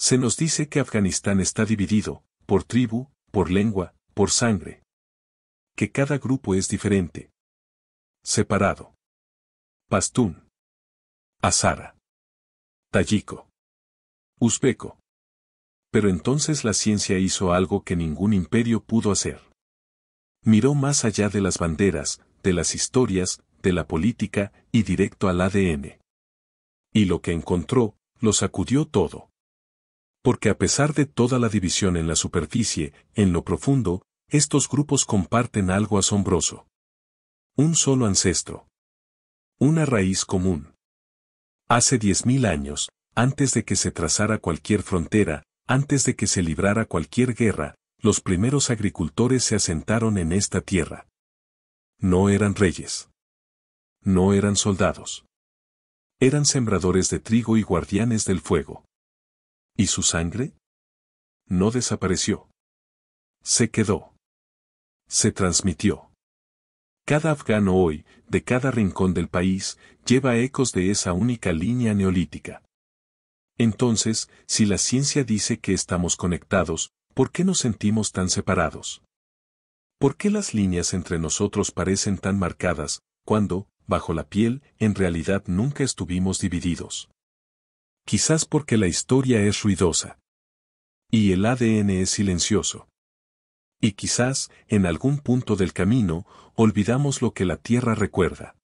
Se nos dice que Afganistán está dividido, por tribu, por lengua, por sangre. Que cada grupo es diferente. Separado. Pastún. Hazara. Tayiko. Uzbeco. Pero entonces la ciencia hizo algo que ningún imperio pudo hacer. Miró más allá de las banderas, de las historias, de la política, y directo al ADN. Y lo que encontró, lo sacudió todo. Porque a pesar de toda la división en la superficie, en lo profundo, estos grupos comparten algo asombroso. Un solo ancestro. Una raíz común. Hace 10.000 años, antes de que se trazara cualquier frontera, antes de que se librara cualquier guerra, los primeros agricultores se asentaron en esta tierra. No eran reyes. No eran soldados. Eran sembradores de trigo y guardianes del fuego. ¿Y su sangre? No desapareció. Se quedó. Se transmitió. Cada afgano hoy, de cada rincón del país, lleva ecos de esa única línea neolítica. Entonces, si la ciencia dice que estamos conectados, ¿por qué nos sentimos tan separados? ¿Por qué las líneas entre nosotros parecen tan marcadas, cuando, bajo la piel, en realidad nunca estuvimos divididos? Quizás porque la historia es ruidosa. Y el ADN es silencioso. Y quizás, en algún punto del camino, olvidamos lo que la Tierra recuerda.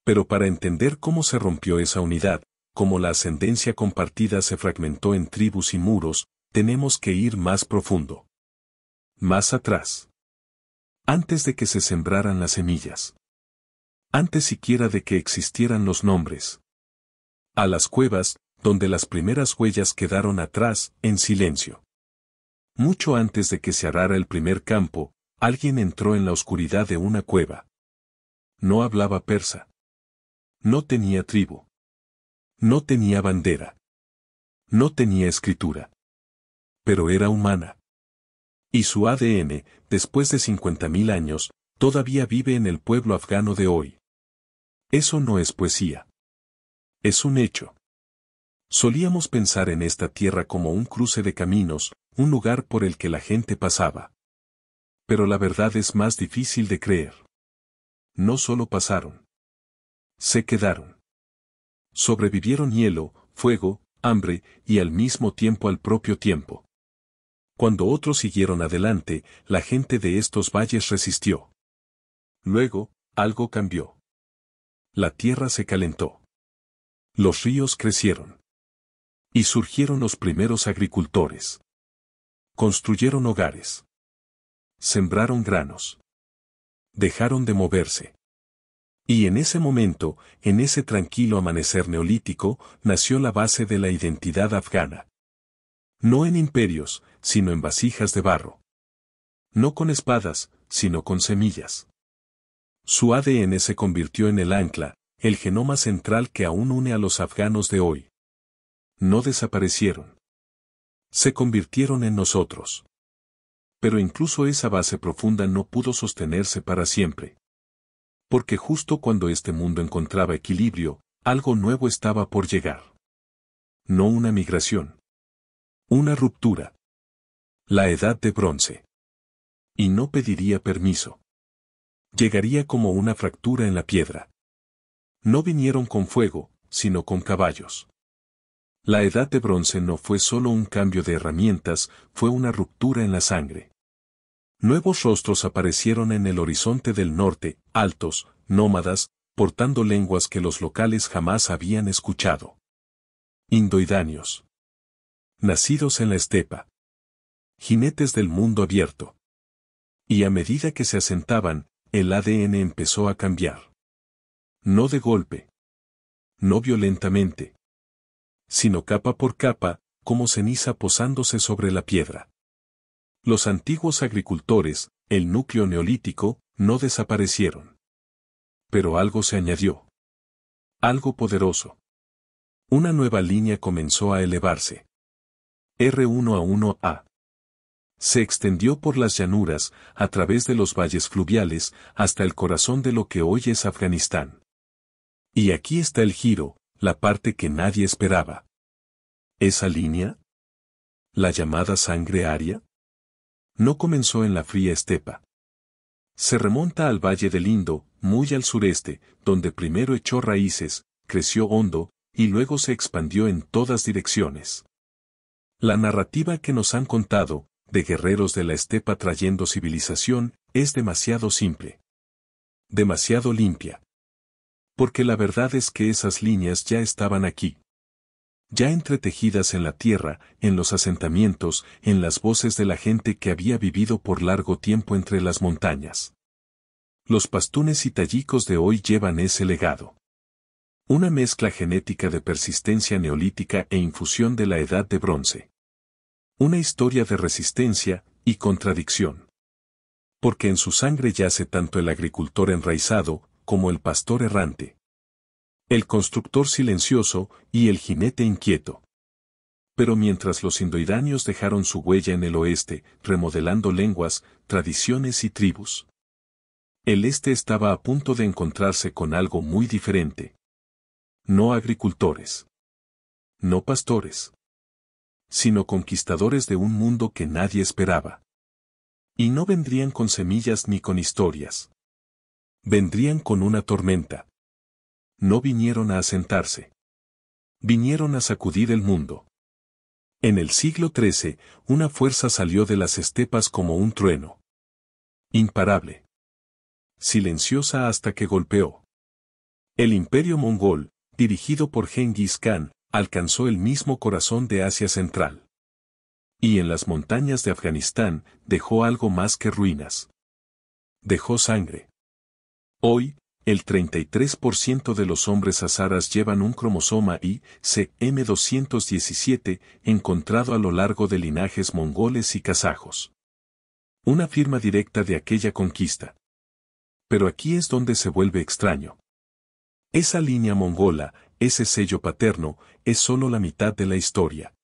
Pero para entender cómo se rompió esa unidad, cómo la ascendencia compartida se fragmentó en tribus y muros, tenemos que ir más profundo. Más atrás. Antes de que se sembraran las semillas. Antes siquiera de que existieran los nombres. A las cuevas, donde las primeras huellas quedaron atrás, en silencio. Mucho antes de que se arara el primer campo, alguien entró en la oscuridad de una cueva. No hablaba persa. No tenía tribu. No tenía bandera. No tenía escritura. Pero era humana. Y su ADN, después de 50.000 años, todavía vive en el pueblo afgano de hoy. Eso no es poesía. Es un hecho. Solíamos pensar en esta tierra como un cruce de caminos, un lugar por el que la gente pasaba. Pero la verdad es más difícil de creer. No solo pasaron. Se quedaron. Sobrevivieron hielo, fuego, hambre, y al mismo tiempo al propio tiempo. Cuando otros siguieron adelante, la gente de estos valles resistió. Luego, algo cambió. La tierra se calentó. Los ríos crecieron. Y surgieron los primeros agricultores. Construyeron hogares. Sembraron granos. Dejaron de moverse. Y en ese momento, en ese tranquilo amanecer neolítico, nació la base de la identidad afgana. No en imperios, sino en vasijas de barro. No con espadas, sino con semillas. Su ADN se convirtió en el ancla, el genoma central que aún une a los afganos de hoy. No desaparecieron. Se convirtieron en nosotros. Pero incluso esa base profunda no pudo sostenerse para siempre. Porque justo cuando este mundo encontraba equilibrio, algo nuevo estaba por llegar. No una migración. Una ruptura. La edad de bronce. Y no pediría permiso. Llegaría como una fractura en la piedra. No vinieron con fuego, sino con caballos. La edad de bronce no fue solo un cambio de herramientas, fue una ruptura en la sangre. Nuevos rostros aparecieron en el horizonte del norte, altos, nómadas, portando lenguas que los locales jamás habían escuchado. Indoidáneos. Nacidos en la estepa. Jinetes del mundo abierto. Y a medida que se asentaban, el ADN empezó a cambiar. No de golpe. No violentamente. Sino capa por capa, como ceniza posándose sobre la piedra. Los antiguos agricultores, el núcleo neolítico, no desaparecieron. Pero algo se añadió. Algo poderoso. Una nueva línea comenzó a elevarse. R1A1A. Se extendió por las llanuras, a través de los valles fluviales, hasta el corazón de lo que hoy es Afganistán. Y aquí está el giro, la parte que nadie esperaba. ¿Esa línea? ¿La llamada sangre aria? No comenzó en la fría estepa. Se remonta al valle del Indo, muy al sureste, donde primero echó raíces, creció hondo, y luego se expandió en todas direcciones. La narrativa que nos han contado, de guerreros de la estepa trayendo civilización, es demasiado simple. Demasiado limpia. Porque la verdad es que esas líneas ya estaban aquí. Ya entretejidas en la tierra, en los asentamientos, en las voces de la gente que había vivido por largo tiempo entre las montañas. Los pastunes y tayikos de hoy llevan ese legado. Una mezcla genética de persistencia neolítica e infusión de la edad de bronce. Una historia de resistencia y contradicción. Porque en su sangre yace tanto el agricultor enraizado, como el pastor errante. El constructor silencioso y el jinete inquieto. Pero mientras los indoiranios dejaron su huella en el oeste, remodelando lenguas, tradiciones y tribus, el este estaba a punto de encontrarse con algo muy diferente. No agricultores. No pastores. Sino conquistadores de un mundo que nadie esperaba. Y no vendrían con semillas ni con historias. Vendrían con una tormenta. No vinieron a asentarse. Vinieron a sacudir el mundo. En el siglo XIII, una fuerza salió de las estepas como un trueno. Imparable. Silenciosa hasta que golpeó. El imperio mongol, dirigido por Genghis Khan, alcanzó el mismo corazón de Asia Central. Y en las montañas de Afganistán dejó algo más que ruinas. Dejó sangre. Hoy, el 33% de los hombres hazaras llevan un cromosoma Y, CM217, encontrado a lo largo de linajes mongoles y kazajos. Una firma directa de aquella conquista. Pero aquí es donde se vuelve extraño. Esa línea mongola, ese sello paterno, es solo la mitad de la historia.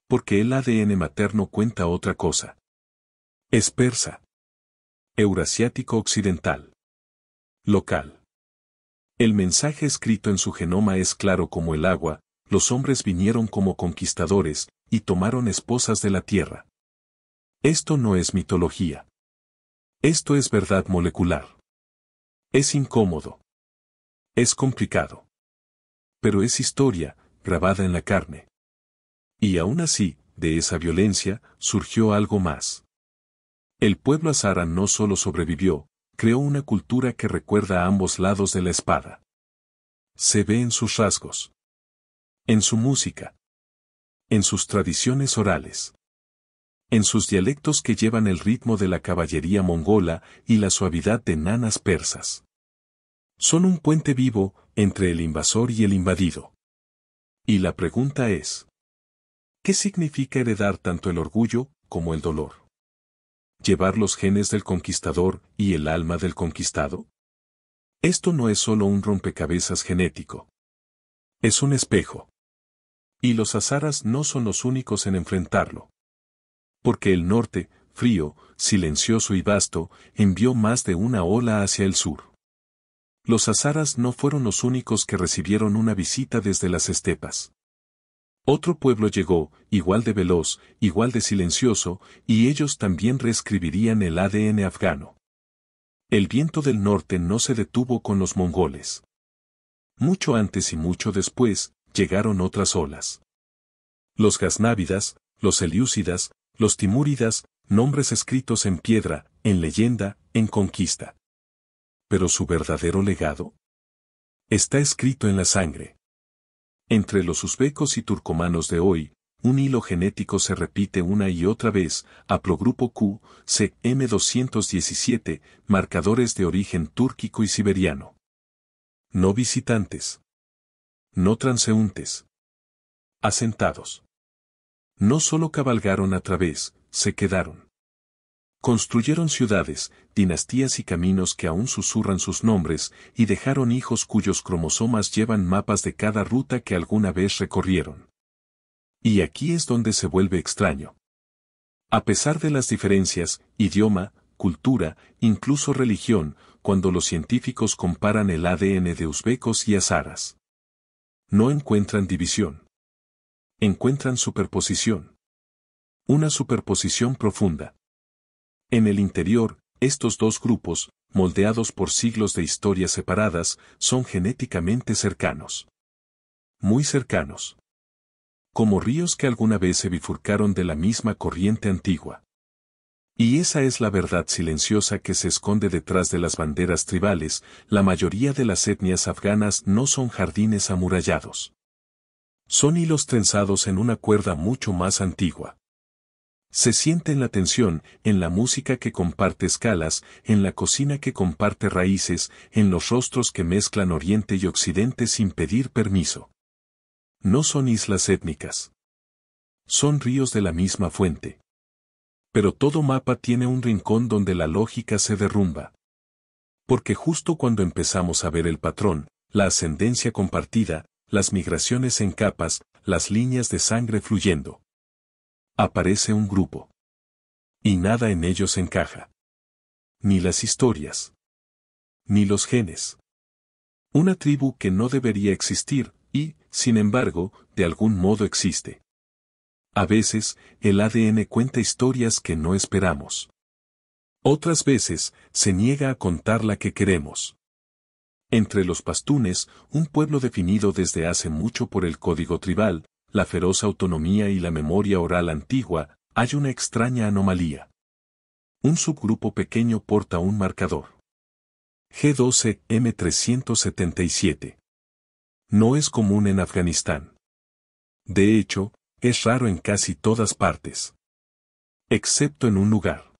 Porque el ADN materno cuenta otra cosa. Es persa. Eurasiático occidental. Local. El mensaje escrito en su genoma es claro como el agua, los hombres vinieron como conquistadores, y tomaron esposas de la tierra. Esto no es mitología. Esto es verdad molecular. Es incómodo. Es complicado. Pero es historia, grabada en la carne. Y aún así, de esa violencia, surgió algo más. El pueblo hazara no solo sobrevivió, creó una cultura que recuerda a ambos lados de la espada. Se ve en sus rasgos. En su música. En sus tradiciones orales. En sus dialectos que llevan el ritmo de la caballería mongola y la suavidad de nanas persas. Son un puente vivo entre el invasor y el invadido. Y la pregunta es: ¿qué significa heredar tanto el orgullo como el dolor? ¿Llevar los genes del conquistador y el alma del conquistado? Esto no es solo un rompecabezas genético. Es un espejo. Y los hazaras no son los únicos en enfrentarlo. Porque el norte, frío, silencioso y vasto, envió más de una ola hacia el sur. Los hazaras no fueron los únicos que recibieron una visita desde las estepas. Otro pueblo llegó, igual de veloz, igual de silencioso, y ellos también reescribirían el ADN afgano. El viento del norte no se detuvo con los mongoles. Mucho antes y mucho después, llegaron otras olas. Los gaznávidas, los selyúcidas, los timúridas, nombres escritos en piedra, en leyenda, en conquista. Pero su verdadero legado está escrito en la sangre. Entre los uzbecos y turcomanos de hoy, un hilo genético se repite una y otra vez, haplogrupo Q, CM217, marcadores de origen túrquico y siberiano. No visitantes. No transeúntes. Asentados. No solo cabalgaron a través, se quedaron. Construyeron ciudades, dinastías y caminos que aún susurran sus nombres, y dejaron hijos cuyos cromosomas llevan mapas de cada ruta que alguna vez recorrieron. Y aquí es donde se vuelve extraño. A pesar de las diferencias, idioma, cultura, incluso religión, cuando los científicos comparan el ADN de uzbecos y hazaras, no encuentran división. Encuentran superposición. Una superposición profunda. En el interior, estos dos grupos, moldeados por siglos de historias separadas, son genéticamente cercanos. Muy cercanos. Como ríos que alguna vez se bifurcaron de la misma corriente antigua. Y esa es la verdad silenciosa que se esconde detrás de las banderas tribales. La mayoría de las etnias afganas no son jardines amurallados. Son hilos trenzados en una cuerda mucho más antigua. Se siente en la tensión, en la música que comparte escalas, en la cocina que comparte raíces, en los rostros que mezclan Oriente y Occidente sin pedir permiso. No son islas étnicas. Son ríos de la misma fuente. Pero todo mapa tiene un rincón donde la lógica se derrumba. Porque justo cuando empezamos a ver el patrón, la ascendencia compartida, las migraciones en capas, las líneas de sangre fluyendo, aparece un grupo. Y nada en ellos encaja. Ni las historias. Ni los genes. Una tribu que no debería existir, y, sin embargo, de algún modo existe. A veces, el ADN cuenta historias que no esperamos. Otras veces, se niega a contar la que queremos. Entre los pastunes, un pueblo definido desde hace mucho por el código tribal, la feroz autonomía y la memoria oral antigua, hay una extraña anomalía. Un subgrupo pequeño porta un marcador. G12M377. No es común en Afganistán. De hecho, es raro en casi todas partes. Excepto en un lugar.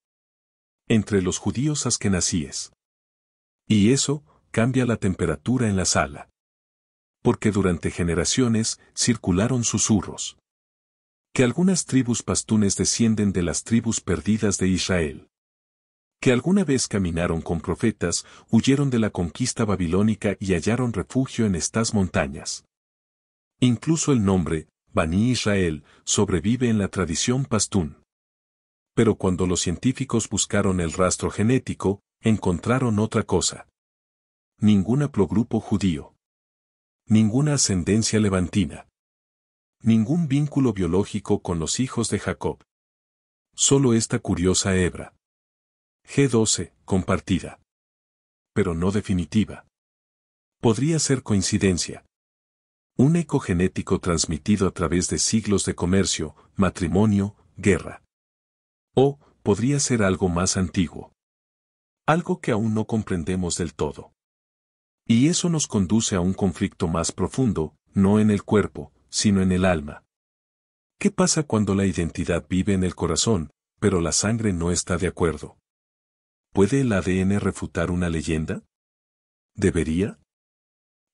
Entre los judíos askenazíes. Y eso, cambia la temperatura en la sala. Porque durante generaciones, circularon susurros. Que algunas tribus pastunes descienden de las tribus perdidas de Israel. Que alguna vez caminaron con profetas, huyeron de la conquista babilónica y hallaron refugio en estas montañas. Incluso el nombre, Bani Israel, sobrevive en la tradición pastún. Pero cuando los científicos buscaron el rastro genético, encontraron otra cosa. Ningún haplogrupo judío. Ninguna ascendencia levantina. Ningún vínculo biológico con los hijos de Jacob. Solo esta curiosa hebra. G12, compartida. Pero no definitiva. Podría ser coincidencia. Un eco genético transmitido a través de siglos de comercio, matrimonio, guerra. O, podría ser algo más antiguo. Algo que aún no comprendemos del todo. Y eso nos conduce a un conflicto más profundo, no en el cuerpo, sino en el alma. ¿Qué pasa cuando la identidad vive en el corazón, pero la sangre no está de acuerdo? ¿Puede el ADN refutar una leyenda? ¿Debería?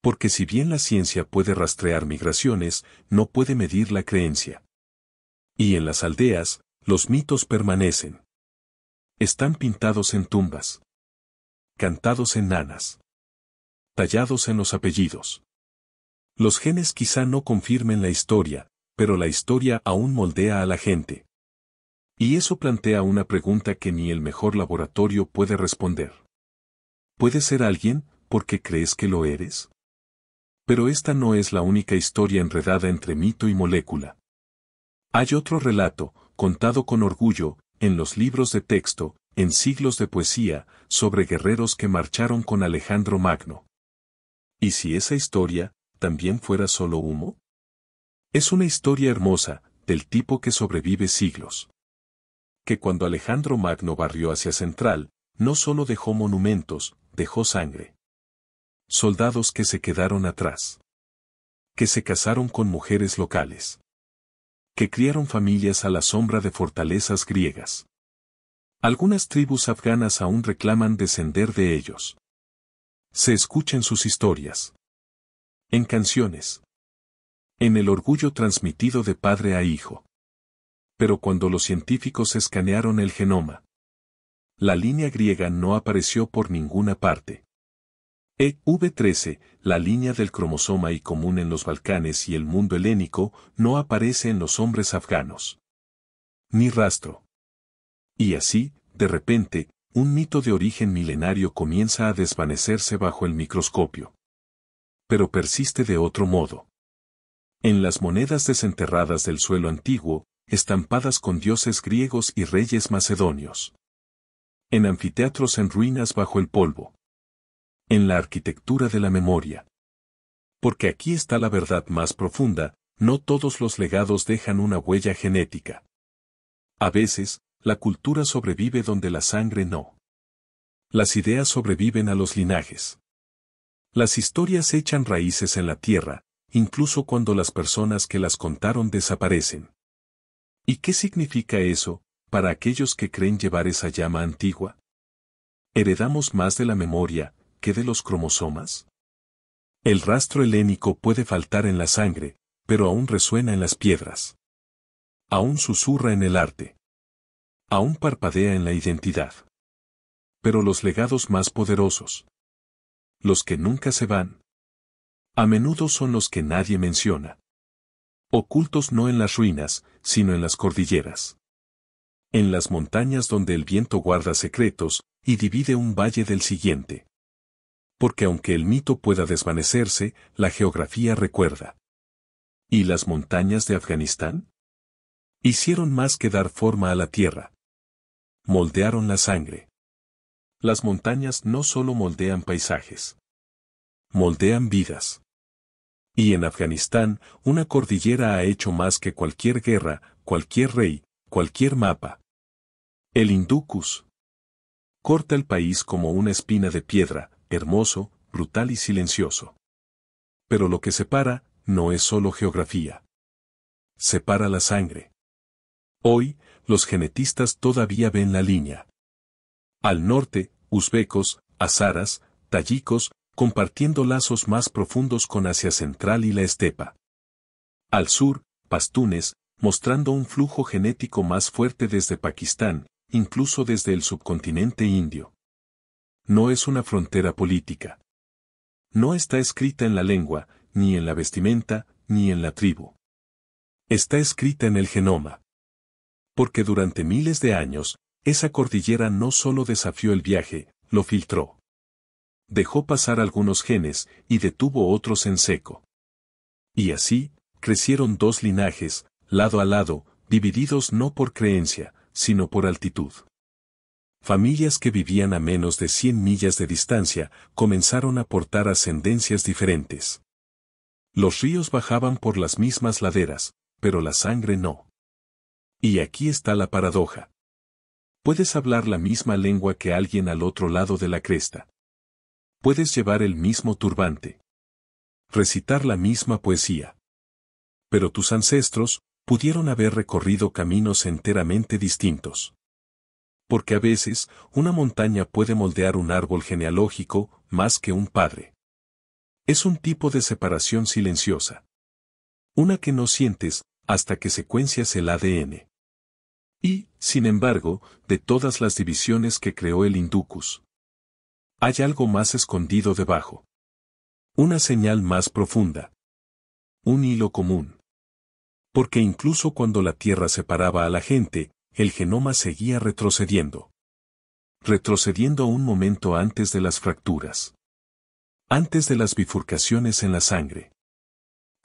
Porque si bien la ciencia puede rastrear migraciones, no puede medir la creencia. Y en las aldeas, los mitos permanecen. Están pintados en tumbas. Cantados en nanas. Tallados en los apellidos. Los genes quizá no confirmen la historia, pero la historia aún moldea a la gente. Y eso plantea una pregunta que ni el mejor laboratorio puede responder. ¿Puedes ser alguien porque crees que lo eres? Pero esta no es la única historia enredada entre mito y molécula. Hay otro relato, contado con orgullo, en los libros de texto, en siglos de poesía, sobre guerreros que marcharon con Alejandro Magno. ¿Y si esa historia, también fuera solo humo? Es una historia hermosa, del tipo que sobrevive siglos. Que cuando Alejandro Magno barrió hacia Central, no solo dejó monumentos, dejó sangre. Soldados que se quedaron atrás. Que se casaron con mujeres locales. Que criaron familias a la sombra de fortalezas griegas. Algunas tribus afganas aún reclaman descender de ellos. Se escuchan sus historias. En canciones. En el orgullo transmitido de padre a hijo. Pero cuando los científicos escanearon el genoma, la línea griega no apareció por ninguna parte. EV13, la línea del cromosoma Y común en los Balcanes y el mundo helénico, no aparece en los hombres afganos. Ni rastro. Y así, de repente, un mito de origen milenario comienza a desvanecerse bajo el microscopio. Pero persiste de otro modo. En las monedas desenterradas del suelo antiguo, estampadas con dioses griegos y reyes macedonios. En anfiteatros en ruinas bajo el polvo. En la arquitectura de la memoria. Porque aquí está la verdad más profunda, no todos los legados dejan una huella genética. A veces, la cultura sobrevive donde la sangre no. Las ideas sobreviven a los linajes. Las historias echan raíces en la tierra, incluso cuando las personas que las contaron desaparecen. ¿Y qué significa eso, para aquellos que creen llevar esa llama antigua? ¿Heredamos más de la memoria que de los cromosomas? El rastro helénico puede faltar en la sangre, pero aún resuena en las piedras. Aún susurra en el arte. Aún parpadea en la identidad. Pero los legados más poderosos. Los que nunca se van. A menudo son los que nadie menciona. Ocultos no en las ruinas, sino en las cordilleras. En las montañas donde el viento guarda secretos, y divide un valle del siguiente. Porque aunque el mito pueda desvanecerse, la geografía recuerda. ¿Y las montañas de Afganistán? Hicieron más que dar forma a la tierra. Moldearon la sangre. Las montañas no solo moldean paisajes. Moldean vidas. Y en Afganistán, una cordillera ha hecho más que cualquier guerra, cualquier rey, cualquier mapa. El Hindú Kush. Corta el país como una espina de piedra, hermoso, brutal y silencioso. Pero lo que separa, no es solo geografía. Separa la sangre. Hoy, los genetistas todavía ven la línea. Al norte, uzbecos, hazaras, tayikos, compartiendo lazos más profundos con Asia Central y la estepa. Al sur, pastunes, mostrando un flujo genético más fuerte desde Pakistán, incluso desde el subcontinente indio. No es una frontera política. No está escrita en la lengua, ni en la vestimenta, ni en la tribu. Está escrita en el genoma. Porque durante miles de años, esa cordillera no solo desafió el viaje, lo filtró. Dejó pasar algunos genes y detuvo otros en seco. Y así, crecieron dos linajes, lado a lado, divididos no por creencia, sino por altitud. Familias que vivían a menos de 100 millas de distancia, comenzaron a portar ascendencias diferentes. Los ríos bajaban por las mismas laderas, pero la sangre no. Y aquí está la paradoja. Puedes hablar la misma lengua que alguien al otro lado de la cresta. Puedes llevar el mismo turbante. Recitar la misma poesía. Pero tus ancestros pudieron haber recorrido caminos enteramente distintos. Porque a veces, una montaña puede moldear un árbol genealógico más que un padre. Es un tipo de separación silenciosa. Una que no sientes hasta que secuencias el ADN. Y, sin embargo, de todas las divisiones que creó el Hindú Kush, hay algo más escondido debajo. Una señal más profunda. Un hilo común. Porque incluso cuando la tierra separaba a la gente, el genoma seguía retrocediendo. Retrocediendo a un momento antes de las fracturas. Antes de las bifurcaciones en la sangre.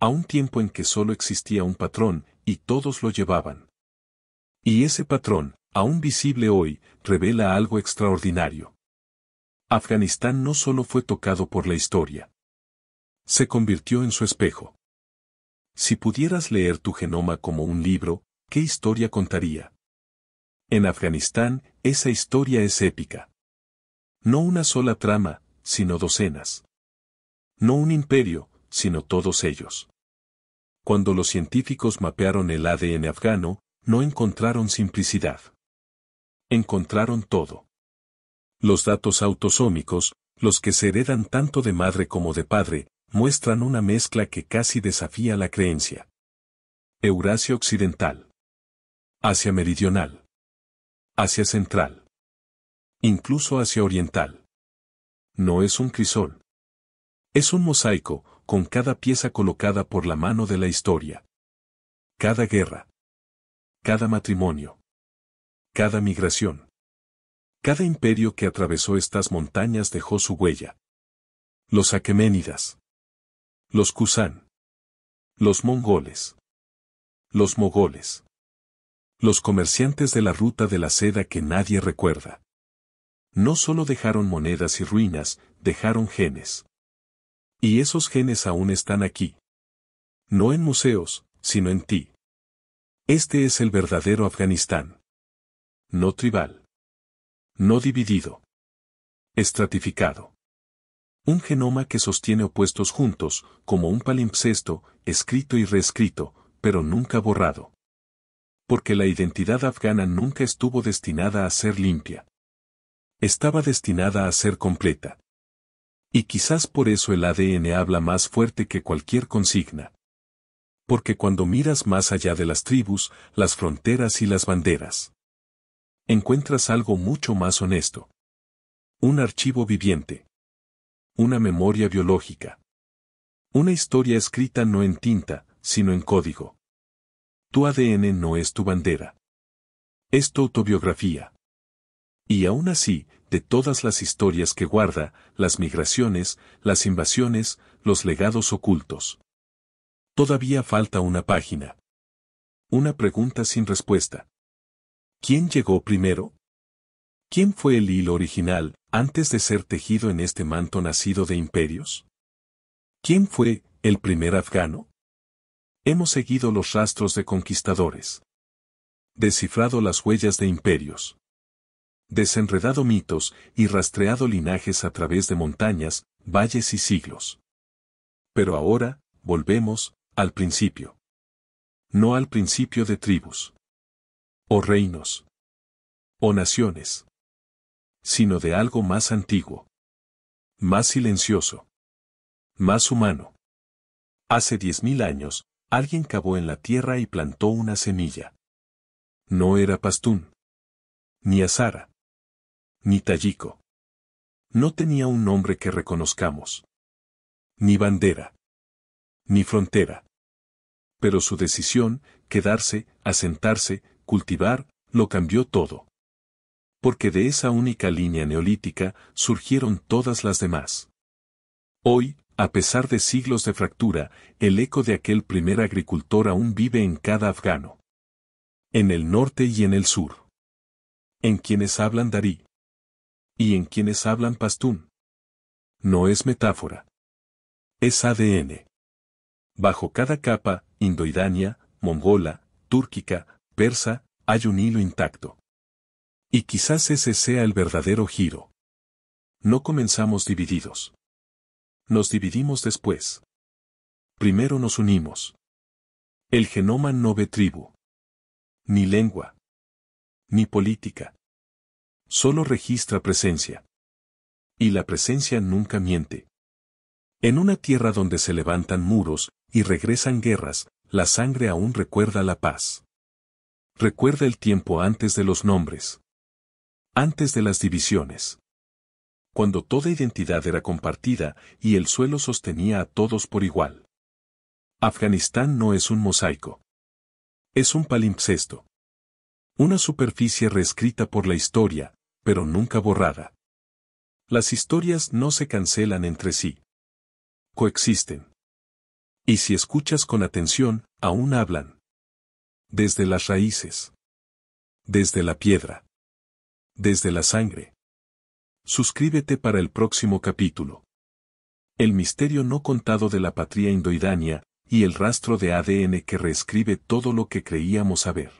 A un tiempo en que solo existía un patrón, y todos lo llevaban. Y ese patrón, aún visible hoy, revela algo extraordinario. Afganistán no solo fue tocado por la historia. Se convirtió en su espejo. Si pudieras leer tu genoma como un libro, ¿qué historia contaría? En Afganistán, esa historia es épica. No una sola trama, sino docenas. No un imperio, sino todos ellos. Cuando los científicos mapearon el ADN afgano, no encontraron simplicidad. Encontraron todo. Los datos autosómicos, los que se heredan tanto de madre como de padre, muestran una mezcla que casi desafía la creencia. Eurasia Occidental. Asia Meridional. Asia Central. Incluso Asia Oriental. No es un crisol. Es un mosaico, con cada pieza colocada por la mano de la historia. Cada guerra. Cada matrimonio. Cada migración. Cada imperio que atravesó estas montañas dejó su huella. Los aqueménidas. Los kusán. Los mongoles. Los mogoles. Los comerciantes de la ruta de la seda que nadie recuerda. No solo dejaron monedas y ruinas, dejaron genes. Y esos genes aún están aquí. No en museos, sino en ti. Este es el verdadero Afganistán. No tribal. No dividido. Estratificado. Un genoma que sostiene opuestos juntos, como un palimpsesto, escrito y reescrito, pero nunca borrado. Porque la identidad afgana nunca estuvo destinada a ser limpia. Estaba destinada a ser completa. Y quizás por eso el ADN habla más fuerte que cualquier consigna. Porque cuando miras más allá de las tribus, las fronteras y las banderas, encuentras algo mucho más honesto. Un archivo viviente. Una memoria biológica. Una historia escrita no en tinta, sino en código. Tu ADN no es tu bandera. Es tu autobiografía. Y aún así, de todas las historias que guarda, las migraciones, las invasiones, los legados ocultos, todavía falta una página. Una pregunta sin respuesta. ¿Quién llegó primero? ¿Quién fue el hilo original, antes de ser tejido en este manto nacido de imperios? ¿Quién fue el primer afgano? Hemos seguido los rastros de conquistadores. Descifrado las huellas de imperios. Desenredado mitos y rastreado linajes a través de montañas, valles y siglos. Pero ahora, volvemos, al principio. No al principio de tribus. O reinos. O naciones. Sino de algo más antiguo. Más silencioso. Más humano. Hace 10.000 años, alguien cavó en la tierra y plantó una semilla. No era pastún. Ni azara. Ni tayiko. No tenía un nombre que reconozcamos. Ni bandera. Ni frontera. Pero su decisión, quedarse, asentarse, cultivar, lo cambió todo. Porque de esa única línea neolítica surgieron todas las demás. Hoy, a pesar de siglos de fractura, el eco de aquel primer agricultor aún vive en cada afgano. En el norte y en el sur. En quienes hablan darí. Y en quienes hablan pastún. No es metáfora. Es ADN. Bajo cada capa, indoidania, mongola, túrquica, persa, hay un hilo intacto. Y quizás ese sea el verdadero giro. No comenzamos divididos. Nos dividimos después. Primero nos unimos. El genoma no ve tribu. Ni lengua. Ni política. Solo registra presencia. Y la presencia nunca miente. En una tierra donde se levantan muros y regresan guerras, la sangre aún recuerda la paz. Recuerda el tiempo antes de los nombres. Antes de las divisiones. Cuando toda identidad era compartida y el suelo sostenía a todos por igual. Afganistán no es un mosaico. Es un palimpsesto. Una superficie reescrita por la historia, pero nunca borrada. Las historias no se cancelan entre sí. Coexisten. Y si escuchas con atención, aún hablan. Desde las raíces. Desde la piedra. Desde la sangre. Suscríbete para el próximo capítulo. El misterio no contado de la patria indoidania, y el rastro de ADN que reescribe todo lo que creíamos saber.